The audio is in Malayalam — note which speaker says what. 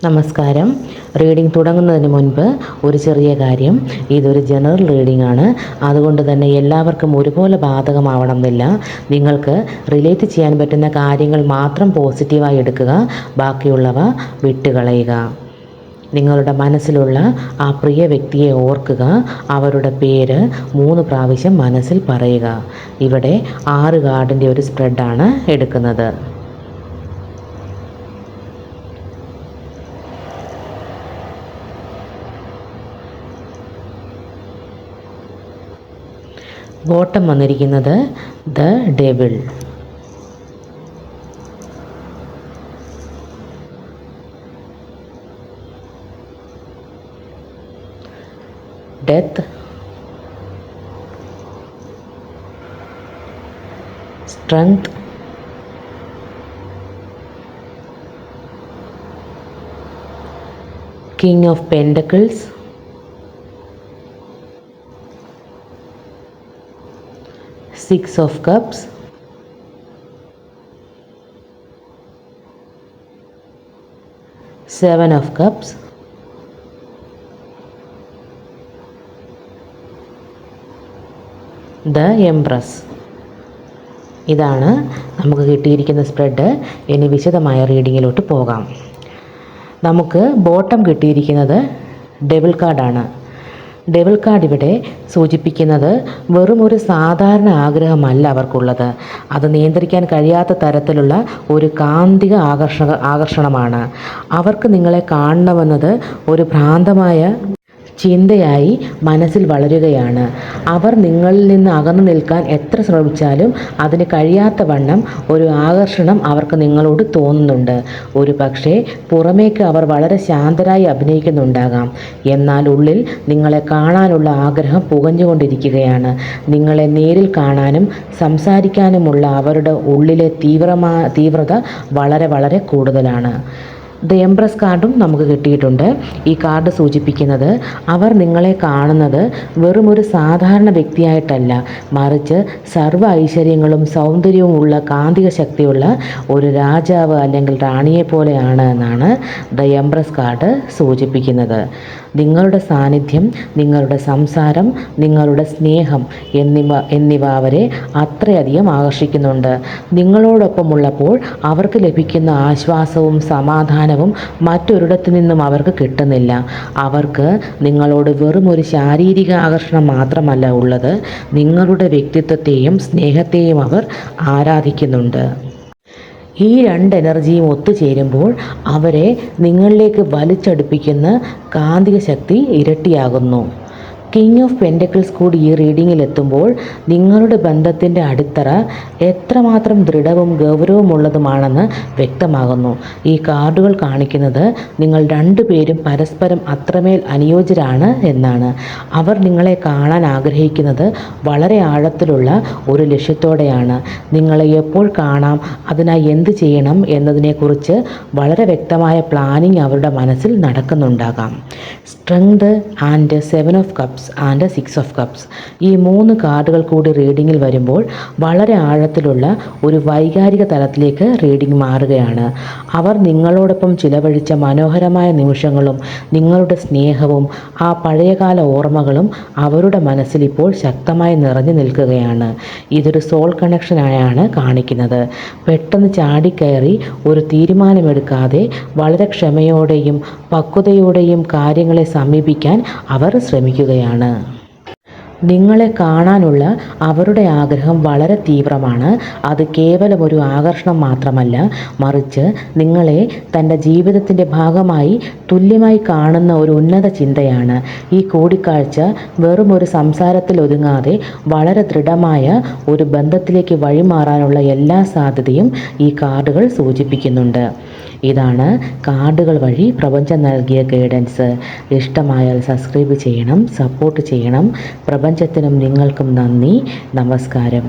Speaker 1: നമസ്കാരം. റീഡിംഗ് തുടങ്ങുന്നതിന് മുൻപ് ഒരു ചെറിയ കാര്യം. ഇതൊരു ജനറൽ റീഡിംഗ് ആണ്. അതുകൊണ്ട് തന്നെ എല്ലാവർക്കും ഒരുപോലെ ബാധകമാവണം എന്നില്ല. നിങ്ങൾക്ക് റിലേറ്റ് ചെയ്യാൻ പറ്റുന്ന കാര്യങ്ങൾ മാത്രം പോസിറ്റീവായി എടുക്കുക, ബാക്കിയുള്ളവ വിട്ടുകളയുക. നിങ്ങളുടെ മനസ്സിലുള്ള ആ പ്രിയ വ്യക്തിയെ ഓർക്കുക. അവരുടെ പേര് 3 പ്രാവശ്യം മനസ്സിൽ പറയുക. ഇവിടെ 6 കാർഡിൻ്റെ ഒരു സ്പ്രെഡാണ് എടുക്കുന്നത്. ബോട്ടം വന്നിരിക്കുന്നത് the devil, death, strength, king of pentacles, Six of Cups, Seven of Cups, The Empress. ഇതാണ് നമുക്ക് കിട്ടിയിരിക്കുന്ന സ്പ്രെഡ്. ഇനി വിശദമായ റീഡിങ്ങിലോട്ട് പോകാം. നമുക്ക് ബോട്ടം കിട്ടിയിരിക്കുന്നത് ഡെവിൾ കാർഡാണ്. ഡെവിൾ കാർഡ് ഇവിടെ സൂചിപ്പിക്കുന്നത് വെറും ഒരു സാധാരണ ആഗ്രഹമല്ല അവർക്കുള്ളത്. അത് നിയന്ത്രിക്കാൻ കഴിയാത്ത തരത്തിലുള്ള ഒരു കാന്തിക ആകർഷണമാണ്. അവർക്ക് നിങ്ങളെ കാണണമെന്നത് ഒരു ഭ്രാന്തമായ ചിന്തയായി മനസ്സിൽ വളരുകയാണ്. അവർ നിങ്ങളിൽ നിന്ന് അകന്നു നിൽക്കാൻ എത്ര ശ്രമിച്ചാലും അതിന് കഴിയാത്ത വണ്ണം ഒരു ആകർഷണം അവർക്ക് നിങ്ങളോട് തോന്നുന്നുണ്ട്. ഒരു പക്ഷേ പുറമേക്ക് അവർ വളരെ ശാന്തരായി അഭിനയിക്കുന്നുണ്ടാകാം, എന്നാൽ ഉള്ളിൽ നിങ്ങളെ കാണാനുള്ള ആഗ്രഹം പുകഞ്ഞുകൊണ്ടിരിക്കുകയാണ്. നിങ്ങളെ നേരിൽ കാണാനും സംസാരിക്കാനുമുള്ള അവരുടെ ഉള്ളിലെ തീവ്രത വളരെ വളരെ കൂടുതലാണ്. ദ എംപ്രസ് കാർഡും നമുക്ക് കിട്ടിയിട്ടുണ്ട്. ഈ കാർഡ് സൂചിപ്പിക്കുന്നത് അവർ നിങ്ങളെ കാണുന്നത് വെറും ഒരു സാധാരണ വ്യക്തിയായിട്ടല്ല, മറിച്ച് സർവ്വ ഐശ്വര്യങ്ങളും സൗന്ദര്യവും ഉള്ള കാന്തിക ശക്തിയുള്ള ഒരു രാജാവ് അല്ലെങ്കിൽ റാണിയെ പോലെയാണ് എന്നാണ് ദ എംപ്രസ് കാർഡ് സൂചിപ്പിക്കുന്നത്. നിങ്ങളുടെ സാന്നിധ്യം, നിങ്ങളുടെ സംസാരം, നിങ്ങളുടെ സ്നേഹം എന്നിവ അവരെ അത്രയധികം ആകർഷിക്കുന്നുണ്ട്. നിങ്ങളോടൊപ്പമുള്ളപ്പോൾ അവർക്ക് ലഭിക്കുന്ന ആശ്വാസവും സമാധാനവും മറ്റൊരിടത്തു നിന്നും അവർക്ക് കിട്ടുന്നില്ല. അവർക്ക് നിങ്ങളോട് വെറും ഒരു ശാരീരിക ആകർഷണം മാത്രമല്ല ഉള്ളത്, നിങ്ങളുടെ വ്യക്തിത്വത്തെയും സ്നേഹത്തെയും അവർ ആരാധിക്കുന്നുണ്ട്. ഈ 2 എനർജിയും ഒത്തുചേരുമ്പോൾ അവരെ നിങ്ങളിലേക്ക് വലിച്ചടുപ്പിക്കുന്ന കാന്തിക ശക്തി ഇരട്ടിയാകുന്നു. കിങ് ഓഫ് പെൻറ്റക്കിൾസ് കൂടി ഈ റീഡിങ്ങിൽ എത്തുമ്പോൾ നിങ്ങളുടെ ബന്ധത്തിൻ്റെ അടിത്തറ എത്രമാത്രം ദൃഢവും ഗൗരവമുള്ളതുമാണെന്ന് വ്യക്തമാകുന്നു. ഈ കാർഡുകൾ കാണിക്കുന്നത് നിങ്ങൾ 2 പേരും പരസ്പരം അത്രമേൽ അനുയോജ്യരാണ് എന്നാണ്. അവർ നിങ്ങളെ കാണാൻ ആഗ്രഹിക്കുന്നത് വളരെ ആഴത്തിലുള്ള ഒരു ലക്ഷ്യത്തോടെയാണ്. നിങ്ങളെ എപ്പോൾ കാണാം, അതിനായി എന്ത് ചെയ്യണം എന്നതിനെക്കുറിച്ച് വളരെ വ്യക്തമായ പ്ലാനിങ് അവരുടെ മനസ്സിൽ നടക്കുന്നുണ്ടാകാം. Strength and 7 of cups and 6 of cups, ഈ 3 കാർഡുകൾ കൂടി റീഡിങ്ങിൽ വരുമ്പോൾ വളരെ ആഴത്തിലുള്ള ഒരു വൈകാരിക തലത്തിലേക്ക് റീഡിംഗ് മാറുകയാണ്. അവർ നിങ്ങളോടൊപ്പം ചിലവഴിച്ച മനോഹരമായ നിമിഷങ്ങളും നിങ്ങളുടെ സ്നേഹവും ആ പഴയകാല ഓർമ്മകളും അവരുടെ മനസ്സിൽ ഇപ്പോൾ ശക്തമായി നിറഞ്ഞു നിൽക്കുകയാണ്. ഇതൊരു സോൾ കണക്ഷനായാണ് കാണിക്കുന്നത്. പെട്ടെന്ന് ചാടിക്കയറി ഒരു തീരുമാനമെടുക്കാതെ വളരെ ക്ഷമയോടെയും പക്വതയോടെയും കാര്യങ്ങളെ സമീപിക്കാൻ അവർ ശ്രമിക്കുകയാണ്. നിങ്ങളെ കാണാനുള്ള അവരുടെ ആഗ്രഹം വളരെ തീവ്രമാണ്. അത് കേവലം ഒരു ആകർഷണം മാത്രമല്ല, മറിച്ച് നിങ്ങളെ തൻ്റെ ജീവിതത്തിൻ്റെ ഭാഗമായി തുല്യമായി കാണുന്ന ഒരു ഉന്നത ചിന്തയാണ്. ഈ കൂടിക്കാഴ്ച വെറും ഒരു സംസാരത്തിൽ ഒതുങ്ങാതെ വളരെ ദൃഢമായ ഒരു ബന്ധത്തിലേക്ക് വഴിമാറാനുള്ള എല്ലാ സാധ്യതയും ഈ കാർഡുകൾ സൂചിപ്പിക്കുന്നുണ്ട്. ഇതാണ് കാർഡുകൾ വഴി പ്രപഞ്ചം നൽകിയ ഗൈഡൻസ്. ഇഷ്ടമായാൽ സബ്സ്ക്രൈബ് ചെയ്യണം, സപ്പോർട്ട് ചെയ്യണം. പ്രപഞ്ചത്തിനും നിങ്ങൾക്കും നന്ദി. നമസ്കാരം.